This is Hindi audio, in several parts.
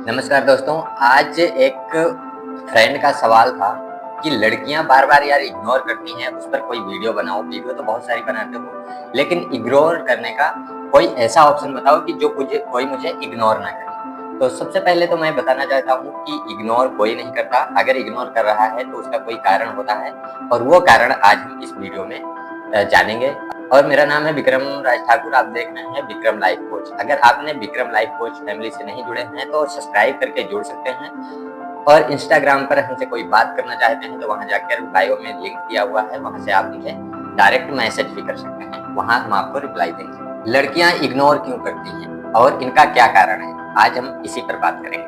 नमस्कार दोस्तों। आज एक फ्रेंड का सवाल था कि लड़कियां बार बार यार इग्नोर करती हैं, उस पर कोई वीडियो बनाओ। वीडियो तो बहुत सारी बनाते हो, लेकिन इग्नोर करने का कोई ऐसा ऑप्शन बताओ कि जो कोई मुझे इग्नोर ना करे। तो सबसे पहले तो मैं बताना चाहता हूँ कि इग्नोर कोई नहीं करता। अगर इग्नोर कर रहा है तो उसका कोई कारण होता है, और वो कारण आज हम इस वीडियो में जानेंगे। और मेरा नाम है विक्रम राज ठाकुर। आप देख रहे हैं विक्रम लाइफ कोच। अगर आपने विक्रम लाइफ कोच फैमिली से नहीं जुड़े हैं तो सब्सक्राइब करके जुड़ सकते हैं, और इंस्टाग्राम पर हमसे कोई बात करना चाहते हैं तो वहां जाकर बायो में लिंक दिया हुआ है, वहां से आप मुझे डायरेक्ट मैसेज भी कर सकते हैं, वहां हम आपको रिप्लाई देंगे। लड़कियां इग्नोर क्यों करती हैं और इनका क्या कारण है, आज हम इसी पर बात करेंगे।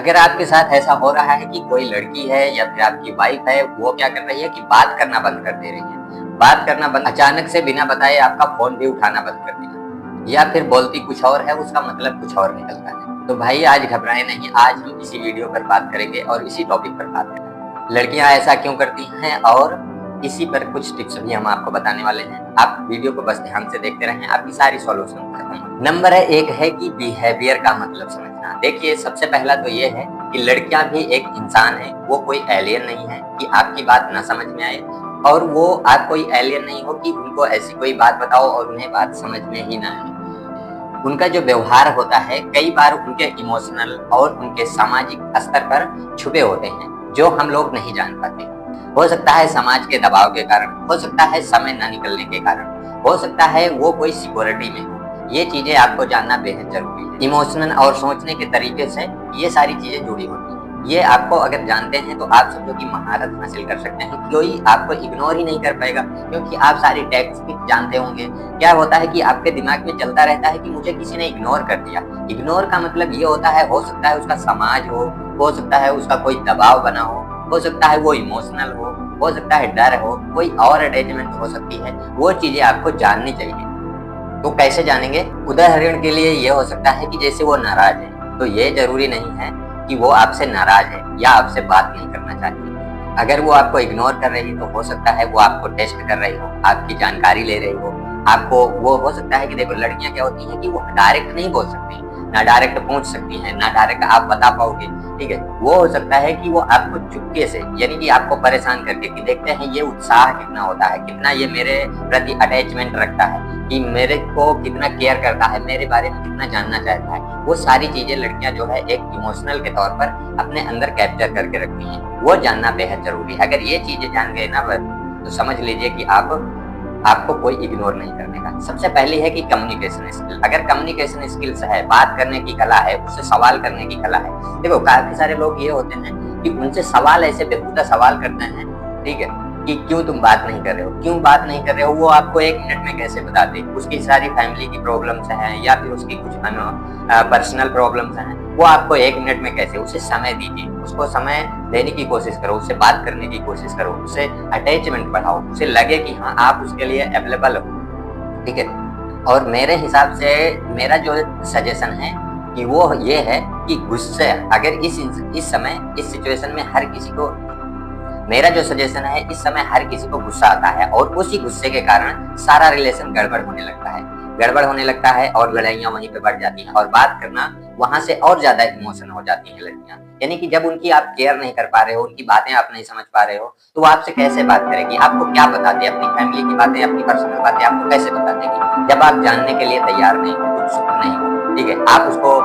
अगर आपके साथ ऐसा हो रहा है कि कोई लड़की है या फिर आपकी वाइफ है, वो क्या कर रही है कि बात करना बंद कर दे रही है, बात करना बंद, अचानक से बिना बताए आपका फोन भी उठाना बंद कर दिया, या फिर बोलती कुछ और है, उसका मतलब कुछ और निकलता है, तो भाई आज घबराए नहीं। आज हम इसी वीडियो पर बात करेंगे और इसी टॉपिक पर बात करेंगे, लड़कियां ऐसा क्यों करती हैं, और इसी पर कुछ टिप्स भी हम आपको बताने वाले हैं। आप वीडियो को बस ध्यान से देखते रहें, आपकी सारी सॉल्यूशन खत्म। नंबर एक है कि बिहेवियर का मतलब समझना। देखिए, सबसे पहला तो ये है कि लड़कियां भी एक इंसान है, वो कोई एलियन नहीं है कि आपकी बात ना समझ में आए, और वो आप कोई एलियन नहीं हो कि उनको ऐसी कोई बात बताओ और उन्हें बात समझ में ही ना आए। उनका जो व्यवहार होता है कई बार उनके इमोशनल और उनके सामाजिक स्तर पर छुपे होते हैं, जो हम लोग नहीं जान पाते। हो सकता है समाज के दबाव के कारण, हो सकता है समय न निकलने के कारण, हो सकता है वो कोई सिक्योरिटी में हो। ये चीजें आपको जानना बेहद जरूरी है। इमोशनल और सोचने के तरीके से ये सारी चीजें जुड़ी होती हैं। ये आपको अगर जानते हैं तो आप समझो कि महारत हासिल कर सकते हैं। कोई आपको इग्नोर ही नहीं कर पाएगा, क्योंकि आप सारी टेक्निक जानते होंगे। क्या होता है कि आपके दिमाग में चलता रहता है कि मुझे किसी ने इग्नोर कर दिया। इग्नोर का मतलब ये होता है, हो सकता है उसका समाज हो सकता है उसका कोई दबाव बना हो सकता है वो इमोशनल हो सकता है डर हो, कोई और अटैचमेंट हो सकती है। वो चीजें आपको जाननी चाहिए। तो कैसे जानेंगे? उदाहरण के लिए ये हो सकता है कि जैसे वो नाराज है, तो ये जरूरी नहीं है कि वो आपसे नाराज है या आपसे बात नहीं करना चाहती। अगर वो आपको इग्नोर कर रही तो हो सकता है वो आपको टेस्ट कर रही हो, आपकी जानकारी ले रही हो। आपको वो हो सकता है कि देखो, लड़कियां क्या होती हैं कि वो डायरेक्ट नहीं बोल सकती, ना डायरेक्ट पूछ सकती हैं, ना डायरेक्ट आप बता पाओगे। ठीक है, वो हो सकता है कि वो आपको चुपके से, यानी कि आपको परेशान करके, कि देखते हैं ये उत्साह कितना होता है, कितना ये मेरे प्रति अटैचमेंट रखता है, कि मेरे को कितना केयर करता है, मेरे बारे में कितना जानना चाहता है। वो सारी चीजें लड़कियां जो है एक इमोशनल के तौर पर अपने अंदर कैप्चर करके रखती हैं। वो जानना बेहद जरूरी है। अगर ये चीजें जान गए ना तो समझ लीजिए कि आपको कोई इग्नोर नहीं करने का। सबसे पहली है कि कम्युनिकेशन स्किल। अगर कम्युनिकेशन स्किल्स है, बात करने की कला है, उससे सवाल करने की कला है। देखो, काफी सारे लोग ये होते हैं कि उनसे सवाल, ऐसे बेहुदा सवाल करते हैं, ठीक है, कि क्यों तुम बात नहीं कर रहे हो, क्यों बात नहीं कर रहे हो। वो आपको एक मिनट में कैसे बताते? उसकी सारी फैमिली की प्रॉब्लम्स हैं या फिर उसकी कुछ पर्सनल प्रॉब्लम्स हैं, वो आपको एक मिनट में कैसे? उसे समय दीजिए, उसको समय देने की कोशिश करो, उससे बात करने की कोशिश करो, उससे अटैचमेंट बढ़ाओ, उसे लगे कि हाँ आप उसके लिए अवेलेबल हो। ठीक है, और मेरे हिसाब से मेरा जो सजेशन है कि वो ये है कि गुस्से, अगर इस समय इस सिचुएशन में हर किसी को, मेरा जो सजेशन है, इस समय हर किसी को गुस्सा आता है, और उसी गुस्से के कारण सारा रिलेशन गड़बड़ होने लगता है और लड़ाइयां वहीं पे बढ़ जाती हैं, और बात करना वहां से और ज्यादा इमोशन हो जाती हैं लड़कियां। यानी कि जब उनकी आप केयर नहीं कर पा रहे हो, उनकी बातें आप नहीं समझ पा रहे हो, तो वो आपसे कैसे बात करेगी? आपको क्या बताती है? अपनी फैमिली की बातें, अपनी पर्सनल बातें आपको कैसे बता देगी जब आप जानने के लिए तैयार नहीं हो, उत्सुक नहीं हो? ठीक है, आप उसको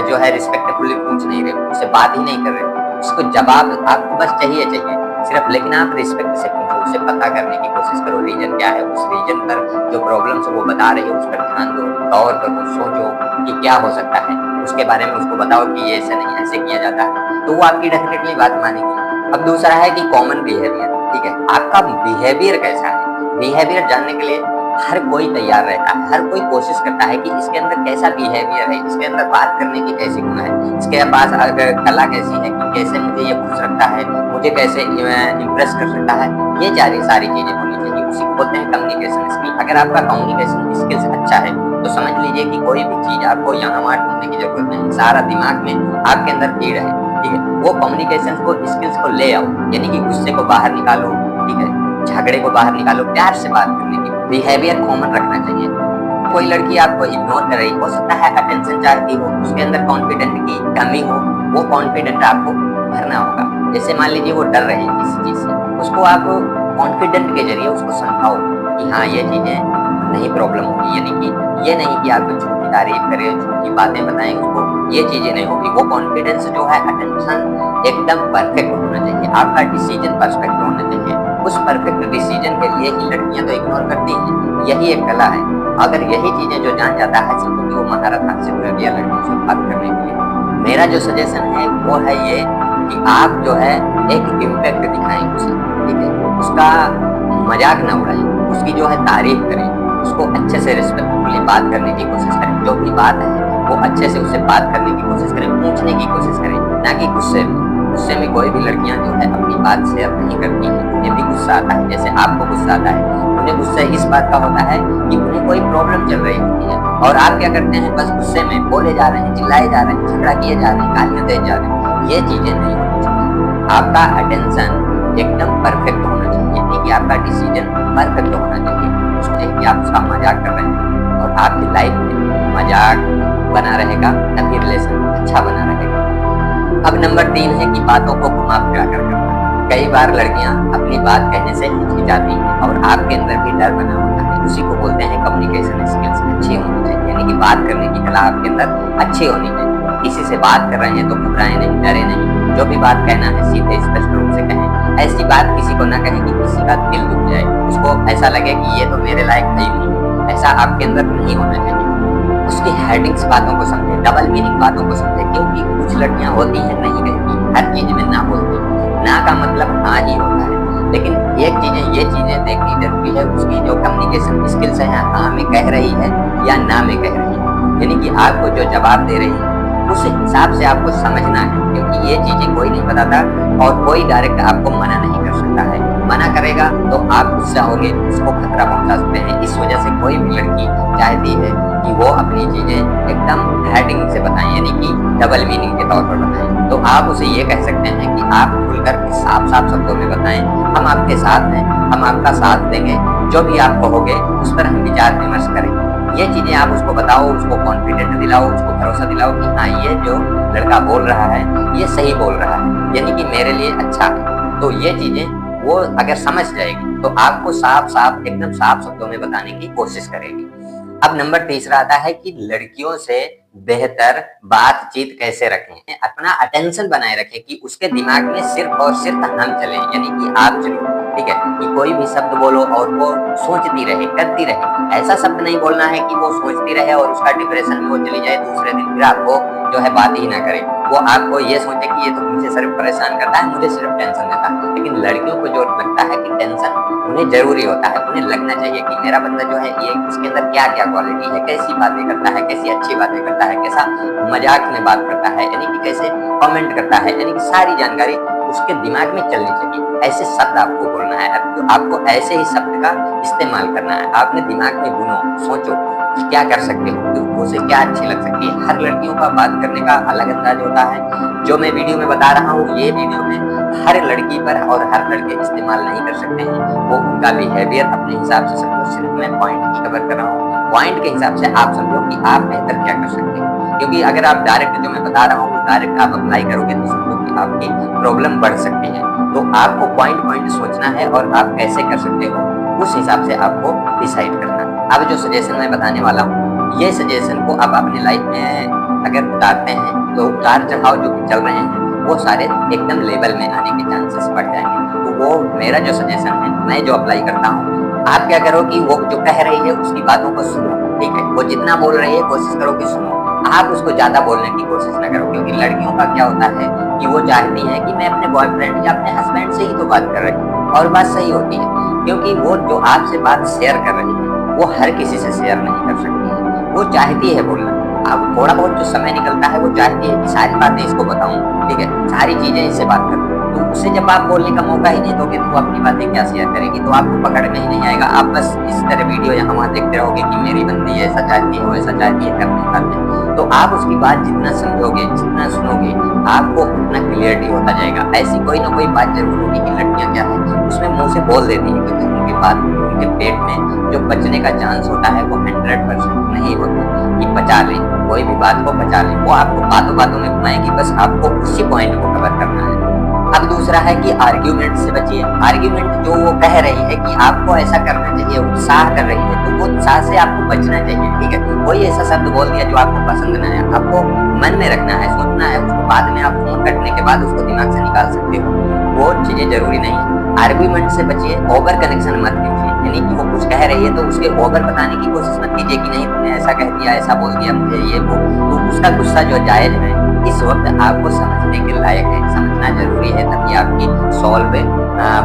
जो है रिस्पेक्टफुली पूछ नहीं रहे हो, उससे बात ही नहीं कर रहे हो, उसको जवाब आपको बस चाहिए सिर्फ, लेकिन आप रिस्पेक्ट से पूछो, उसे पता करने की कोशिश करो रीजन क्या है, उस रीजन पर जो प्रॉब्लम्स वो बता रही है उस पर ध्यान दो, गौर करो, सोचो कि क्या हो सकता है, उसके बारे में उसको बताओ कि ये ऐसा नहीं, ऐसे किया जाता है, तो वो आपकी डेफिनेटली बात मानेगी। अब दूसरा है कि कॉमन बिहेवियर। ठीक है, आपका बिहेवियर कैसा है? बिहेवियर जानने के लिए हर कोई तैयार रहता है, हर कोई कोशिश करता है कि इसके अंदर कैसा बिहेवियर है, इसके अंदर बात करने की कैसी गुण है, इसके पास अगर कला कैसी है कि कैसे मुझे ये खुश रखता है, मुझे कैसे इम्प्रेस कर सकता है। ये सारी चीजें होनी चाहिए, उसी को बोलते हैं कम्युनिकेशन स्किल। अगर आपका कम्युनिकेशन स्किल्स अच्छा है तो समझ लीजिए कि कोई भी चीज आपको यहाँ वहाँ ढूंढने की जरूरत नहीं, सारा दिमाग में आपके अंदर फीड है। ठीक है, वो कम्युनिकेशन को, स्किल्स को ले आओ, यानी कि गुस्से को बाहर निकालो, ठीक है, झगड़े को बाहर निकालो, प्यार से बात करने की। बिहेवियर कॉमन रखना चाहिए। कोई लड़की आपको इग्नोर कर रही, हो सकता है अटेंशन चाहती हो, उसके अंदर कॉन्फिडेंट की कमी हो, वो कॉन्फिडेंट आपको भरना होगा। जैसे मान लीजिए वो डर रहे हैं किसी चीज से, उसको आप कॉन्फिडेंट के जरिए उसको समझाओ कि हाँ ये चीजें नहीं प्रॉब्लम होगी, यानी कि ये नहीं कि आप झूठी तारीफ करें, झूठी बातें बताएं उसको, ये चीजें नहीं होगी। वो कॉन्फिडेंस जो है, अटेंशन एकदम परफेक्ट होना चाहिए, आपका डिसीजन परफेक्ट होना चाहिए। उस परफेक्ट डिसीजन के लिए ही लड़कियां तो इग्नोर करती हैं, यही एक कला है। अगर यही चीजें जो जान जाता है समझो कि वो महारत हासिल कर लिया लड़कियों से बात करने के लिए। मेरा जो सजेशन है वो है ये कि आप जो है एक इम्पैक्ट दिखाएं उसे, ठीक है, उसका मजाक न उड़ाएं, उसकी जो है तारीफ करें, उसको अच्छे से रिस्पेक्टफुली बात करने की कोशिश करें। जो भी बात है वो अच्छे से उससे बात करने की कोशिश करें, पूछने की कोशिश करें, ना कि गुस्से में। गुस्से में कोई भी लड़कियां जो है अपनी बात शेयर नहीं करती हैं, उन्हें भी गुस्सा आता है, जैसे आपको गुस्सा आता है। उन्हें गुस्सा इस बात का होता है कि उन्हें कोई प्रॉब्लम चल रही होती है, और आप क्या करते हैं, बस गुस्से में बोले जा रहे हैं, चिल्लाए जा रहे हैं, झगड़ा किए जा रहे हैं, गालियां दे जा रहे हैं। ये चीजें नहीं होनी चाहिए। आपका अटेंशन एकदम परफेक्ट होना चाहिए, नहीं कि आपका डिसीजन परफेक्ट होना चाहिए। उसमें कि आप उसका मजाक कर रहे हैं और आपकी लाइफ में मजाक बना रहेगा, तभी रिलेशन अच्छा बना रहेगा। अब नंबर 3 है कि बातों को घुमा फिरा कर करना। कई बार लड़कियां अपनी बात कहने से हिचकिचाती हैं और आपके अंदर भी डर बना होता है, उसी को बोलते हैं कम्युनिकेशन स्किल्स अच्छी होनी चाहिए, यानी कि बात करने की कला आपके अंदर अच्छी होनी चाहिए। किसी से बात कर रहे हैं तो घबराए नहीं, डरे नहीं, जो भी बात कहना है सीधे स्पष्ट रूप से कहें। ऐसी बात किसी को ना कहें कि किसी का दिल दुख जाए, उसको ऐसा लगे कि ये तो मेरे लायक है ही नहीं, ऐसा आपके अंदर नहीं होना चाहिए। उसकी हेडिंग्स बातों को समझे, डबल मीनिंग बातों को समझे, क्योंकि कुछ लड़कियां होती हैं नहीं कहती, हर चीज में ना बोलती, ना का मतलब हाँ ही होता है। लेकिन ये चीजें देखनी जरूरी है, उसकी जो कम्युनिकेशन स्किल्स है, हाँ में कह रही है या ना में कह रही है, यानी कि आपको जो जवाब दे रही है उस हिसाब से आपको समझना है, क्योंकि ये चीजें कोई नहीं बताता और कोई डायरेक्ट आपको मना नहीं कर सकता है। मना करेगा तो आप गुस्सा होगे, उसको खतरा पहुंचा सकते हैं। इस वजह से कोई भी लड़की चाहती है कि वो अपनी चीजें एकदम हेडिंग से बताएं, यानी कि डबल मीनिंग के तौर पर बताएं। तो आप उसे ये कह सकते हैं कि आप खुलकर के साफ साफ शब्दों में बताएं, हम आपके साथ हैं, हम आपका साथ देंगे, जो भी आप कहोगे उस पर हम विचार विमर्श करेंगे। ये चीजें आप उसको बताओ, उसको कॉन्फिडेंट दिलाओ, उसको भरोसा दिलाओ कि हाँ ये जो लड़का बोल रहा है ये सही बोल रहा है, यानी कि मेरे लिए अच्छा है। तो ये चीजें वो अगर समझ जाएगी तो आपको साफ साफ एकदम साफ शब्दों में बताने की कोशिश करेगी। अब नंबर 3 आता है कि लड़कियों से बेहतर बातचीत कैसे रखें, अपना अटेंशन बनाए रखें कि उसके दिमाग में सिर्फ और सिर्फ हम चले, यानी कि आप चलो, ठीक है, कि कोई भी शब्द बोलो और वो सोचती रहे, करती रहे। ऐसा शब्द नहीं बोलना है कि वो सोचती रहे और उसका डिप्रेशन में वो चली जाए, दूसरे दिन फिर आपको जो है बात ही ना करे, वो आपको ये सोचे कि ये तो मुझे सिर्फ परेशान करता है, मुझे सिर्फ टेंशन देता है। लेकिन लड़कियों को जो लगता है कि टेंशन उन्हें जरूरी होता है, उन्हें लगना चाहिए कि मेरा बंदा जो है ये इसके अंदर क्या क्या क्वालिटी है, कैसी बातें करता है, कैसी अच्छी बातें करता है, कैसा मजाक में बात करता है, यानी कि कैसे कमेंट करता है, यानी कि सारी जानकारी उसके दिमाग में चलनी चाहिए। ऐसे शब्द आपको बोलना है, तो आपको ऐसे ही शब्द का इस्तेमाल करना है। आपने दिमाग में गुनो, सोचो कि क्या कर सकते हो, उसे क्या अच्छी लग सकती है। हर लड़कियों का बात करने का अलग अंदाज होता है, जो मैं वीडियो में बता रहा हूँ ये वीडियो में हर लड़की पर और हर लड़के इस्तेमाल नहीं कर सकते हैं, वो उनका बिहेवियर अपने हिसाब से समझो। सिर्फ मैं पॉइंट की कवर कर रहा हूँ, पॉइंट के हिसाब से आप समझो कि आप बेहतर क्या कर सकते हैं। क्योंकि अगर आप डायरेक्ट जो मैं बता रहा हूँ डायरेक्ट आप अप्लाई करोगे तो समझो कि आपकी प्रॉब्लम बढ़ सकती है। तो आपको पॉइंट पॉइंट सोचना है और आप कैसे कर सकते हो उस हिसाब से आपको डिसाइड करना है। अब जो सजेशन मैं बताने वाला हूँ, ये सजेशन को आप अपनी लाइफ में अगर उतारते हैं तो उतार चढ़ाव जो चल रहे हैं वो सारे एकदम लेवल में आने के चांसेस बढ़ जाएंगे। तो वो मेरा जो सजेशन है, मैं जो अप्लाई करता हूँ, आप क्या करो कि वो जो कह रही है उसकी बातों को सुनो, ठीक है, वो जितना बोल रही है कोशिश करो कि सुनो, आप उसको ज्यादा बोलने की कोशिश न करो। क्योंकि लड़कियों का क्या होता है कि वो चाहती है कि मैं अपने बॉयफ्रेंड या अपने हस्बैंड से ही तो बात कर रही हूँ, और बात सही होती है, क्योंकि वो जो आपसे बात शेयर कर रही है वो हर किसी से शेयर नहीं कर सकती है। वो चाहती है बोलना, अब थोड़ा बहुत जो समय निकलता है वो चाहती है कि सारी बातें इसको बताऊं, ठीक है, सारी चीजें इससे बात करूं। तो उससे जब आप बोलने का मौका ही नहीं दोगे तो वो अपनी बातें क्या शेयर करेगी, तो आपको पकड़ में ही नहीं आएगा। आप बस इस तरह वीडियो यहाँ वहाँ देखते रहोगे कि मेरी बंदी ऐसा चाहती है वैसा चाहती है, कर नहीं पाते। तो आप उसकी बात जितना समझोगे, जितना सुनोगे, आपको उतना क्लियरटी होता जाएगा। ऐसी कोई ना कोई बात जरूर होगी कि लड़कियां क्या है उसमें मुंह से बोल देती है, क्योंकि उनके बात उनके पेट में जो बचने का चांस होता है वो 100% नहीं होता कि बचा लें। कोई भी बात को बचा ले, वो आपको बातों बातों में घुमाएगी, बस आपको उसी पॉइंट को कवर करना है। अब दूसरा है कि आर्ग्यूमेंट से बचिए। आर्ग्यूमेंट जो वो कह रही है कि आपको ऐसा करना चाहिए, उत्साह कर रही है, तो वो उत्साह से आपको बचना चाहिए, ठीक है। कोई ऐसा शब्द बोल दिया जो आपको पसंद ना है, आपको मन में रखना है, सोचना है, उसको बाद में आप फोन कटने के बाद उसको दिमाग से निकाल सकते हो, वो चीजें जरूरी नहीं है। आर्ग्यूमेंट से बचिए, ओवर कनेक्शन मत कीजिए, यानी कि वो कुछ कह रही है तो उसके ओवर बताने की कोशिश मत कीजिए कि नहीं तुमने ऐसा कह दिया, ऐसा बोल दिया मुझे, ये वो। तो उसका गुस्सा जो जायज है, इस वक्त आपको समझने के लायक है, समझना जरूरी है, तभी आपकी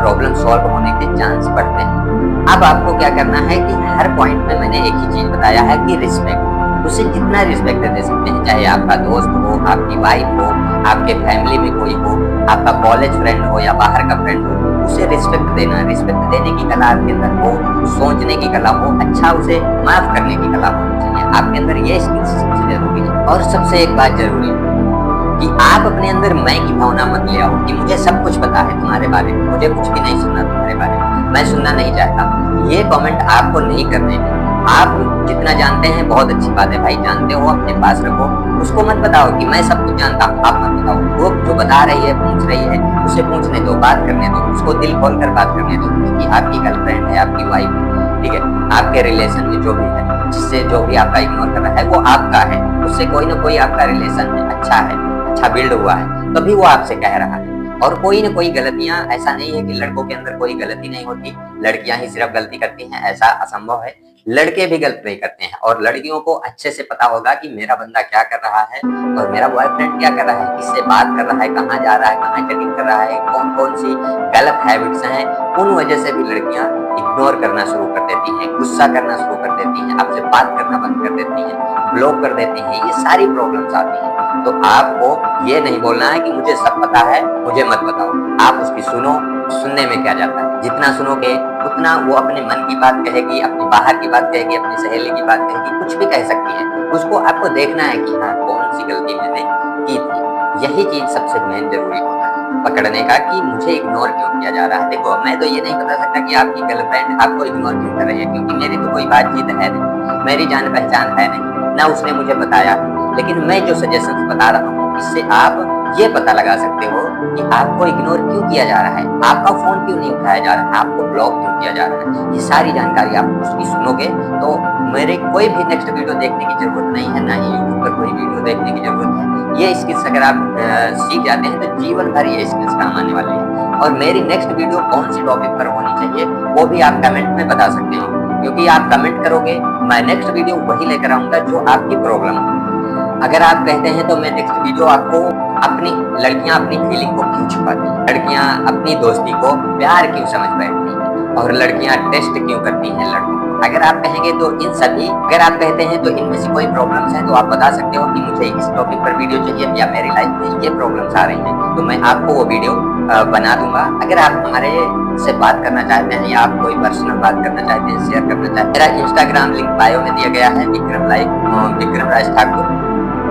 प्रॉब्लम सॉल्व होने के चांस बढ़ते हैं। अब आपको क्या करना है कि हर पॉइंट में मैंने एक ही चीज बताया है कि रिस्पेक्ट, उसे जितना रिस्पेक्ट दे सकते हैं, चाहे आपका दोस्त हो, आपकी वाइफ हो, आपके फैमिली में कोई हो, आपका कॉलेज फ्रेंड हो या बाहर का फ्रेंड हो, उसे रिस्पेक्ट देना। रिस्पेक्ट देने की कला आपके अंदर हो, सोचने की कला हो, अच्छा उसे माफ करने की कला होनी चाहिए, आपके अंदर ये स्किल्स सबसे जरूरी है। और सबसे एक बात जरूरी है कि आप अपने अंदर मैं की भावना मत ले आओ कि मुझे सब कुछ पता है तुम्हारे बारे में, मुझे कुछ भी नहीं सुनना तुम्हारे बारे में, मैं सुनना नहीं चाहता। ये कमेंट आपको नहीं करने हैं। आप जितना जानते हैं बहुत अच्छी बात है भाई, जानते हो अपने पास रखो, उसको मत बताओ कि मैं सब कुछ जानता हूँ, आप मत बताओ। वो जो बता रही है, पूछ रही है, उसे पूछने दो, बात करने दो, उसको दिल खोल कर बात करने दो, क्योंकि आपकी गर्लफ्रेंड है, आपकी वाइफ है, ठीक है। आपके रिलेशन में जो भी है, जिससे जो भी आपका इग्नोर कर रहा है, वो आपका है, उससे कोई ना कोई आपका रिलेशन है, अच्छा बिल्ड हुआ है, तभी वो आपसे कह रहा है। और कोई ना कोई गलतियां, ऐसा नहीं है कि लड़कों के अंदर कोई गलती नहीं होती, लड़कियां ही सिर्फ गलती करती हैं, ऐसा असंभव है। लड़के भी गलत नहीं करते हैं, और लड़कियों को अच्छे से पता होगा कि मेरा बंदा क्या कर रहा है और मेरा बॉयफ्रेंड क्या कर रहा है, किससे बात कर रहा है, कहाँ जा रहा है, कहाँ चैटिंग कर रहा है, कौन कौन सी गलत हैबिट्स हैं। उन वजह से भी लड़कियां इग्नोर करना शुरू कर देती हैं, गुस्सा करना शुरू कर देती हैं, आपसे बात करना बंद कर देती हैं, ब्लॉक कर देती हैं, ये सारी प्रॉब्लम्स आती हैं। तो आपको ये नहीं बोलना है कि मुझे सब पता है, मुझे मत बताओ। आप उसकी सुनो, सुनने में क्या जाता है, जितना सुनोगे उतना वो अपने मन की बात कहेगी, अपनी बाहर की बात कहेगी, अपनी सहेली की बात कहेगी, कुछ भी कह सकती है। उसको आपको देखना है कि हाँ कौन सी गलती मैंने की थी। यही चीज सबसे मेन जरूरी होता है पकड़ने का, कि मुझे इग्नोर क्यों किया जा रहा है। देखो, मैं तो ये नहीं बता सकता कि आपकी गर्लफ्रेंड आपको इग्नोर क्यों कर रही है, क्योंकि मेरी तो कोई बातचीत है नहीं, मेरी जान पहचान है नहीं, ना उसने मुझे बताया। लेकिन मैं जो सजेशन बता रहा हूँ, इससे आप ये पता लगा सकते हो कि आपको इग्नोर क्यों किया जा रहा है, आपका फोन क्यों नहीं उठाया जा रहा है, आपको ब्लॉक क्यों किया जा रहा है। ये सारी जानकारी आप उसकी सुनोगे तो मेरे कोई भी नेक्स्ट वीडियो देखने की जरूरत नहीं है, ना ही यूट्यूब पर कोई वीडियो देखने की जरूरत है। ये स्किल्स अगर आप सीख जाते हैं तो जीवन भर ये स्किल्स काम आने वाली है। और मेरी नेक्स्ट वीडियो कौन सी टॉपिक पर होनी चाहिए वो भी आप कमेंट में बता सकते हो, क्योंकि आप कमेंट करोगे, मैं नेक्स्ट वीडियो वही लेकर आऊंगा जो आपकी प्रॉब्लम है। अगर आप कहते हैं तो मैं नेक्स्ट वीडियो आपको लड़कियां अपनी फीलिंग को क्यों छुपाती हैं, लड़कियां अपनी दोस्ती को प्यार क्यों समझ बैठती हैं, और लड़कियां टेस्ट क्यों करती हैं लड़कों को। अगर आप कहेंगे तो अगर आप कहते हैं तो इनमें से कोई प्रॉब्लम्स है तो आप बता सकते हो कि मुझे इस टॉपिक पर वीडियो चाहिए, या मेरी लाइफ में ये प्रॉब्लम्स आ रही हैं, तो मैं आपको वो वीडियो बना दूंगा। अगर आप हमारे से बात करना चाहते हैं या आप कोई पर्सनल बात करना चाहते हैं, शेयर करना चाहते हैं, मेरा इंस्टाग्राम लिंक बायो में दिया गया है, विक्रम राज ठाकुर।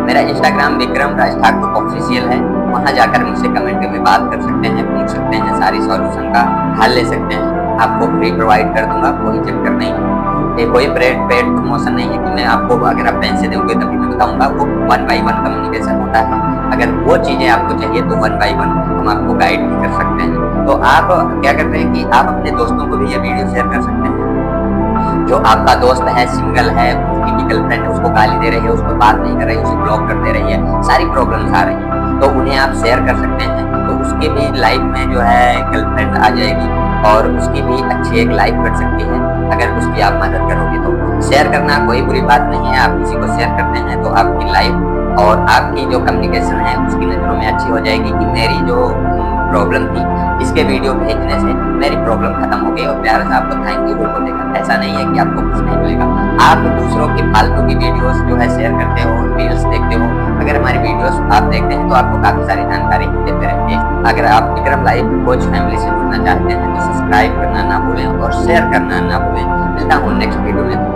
मेरा इंस्टाग्राम विक्रम राज ठाकुर ऑफिशियल है, वहां जाकर मुझसे कमेंट में बात कर सकते हैं, पूछ सकते हैं, सारी सॉल्यूशन का हल ले सकते हैं, आपको फ्री प्रोवाइड कर दूंगा, कोई चक्कर नहीं है। ये कोई पेड प्रमोशन नहीं है कि मैं आपको अगर आप पैसे दोगे तभी मैं बताऊंगा। वो 1 by 1 कम्युनिकेशन होता है। अगर वो चीजें आपको चाहिए तो 1 by 1 हम आपको गाइड भी कर सकते हैं। तो आप क्या करते हैं कि आप अपने दोस्तों को भी ये वीडियो शेयर कर सकते हैं। जो आपका दोस्त है, सिंगल है, उसकी गर्लफ्रेंड है, उसको गाली दे रही है, उसको बात नहीं कर रही है, उसे ब्लॉक कर दे रही है, सारी प्रॉब्लम्स आ रही है, तो उन्हें आप शेयर कर सकते हैं। तो उसके भी लाइफ में जो है गर्लफ्रेंड आ जाएगी और उसकी भी अच्छी एक लाइफ कट सकती है अगर उसकी आप मदद करोगे तो। शेयर करना कोई बुरी बात नहीं है, आप किसी को शेयर करते हैं तो आपकी लाइफ और आपकी जो कम्युनिकेशन है उसकी नजरों में अच्छी हो जाएगी कि मेरी जो प्रॉब्लम थी इसके वीडियो भेजने से मेरी प्रॉब्लम खत्म हो गई, और प्यार से आपको थैंक यू भी बोलेगा। ऐसा नहीं है कि आपको कुछ नहीं मिलेगा। आप दूसरों की फालतू की वीडियोस जो है शेयर करते हो, रील्स देखते हो, अगर हमारी वीडियोस आप देखते हैं तो आपको काफी सारी जानकारी देते रहते हैं। अगर आप विक्रम लाइफ कोच फैमिली से जुड़ना चाहते हैं तो सब्सक्राइब करना ना भूलें और शेयर करना ना भूलें। मिलता हूँ नेक्स्ट वीडियो में।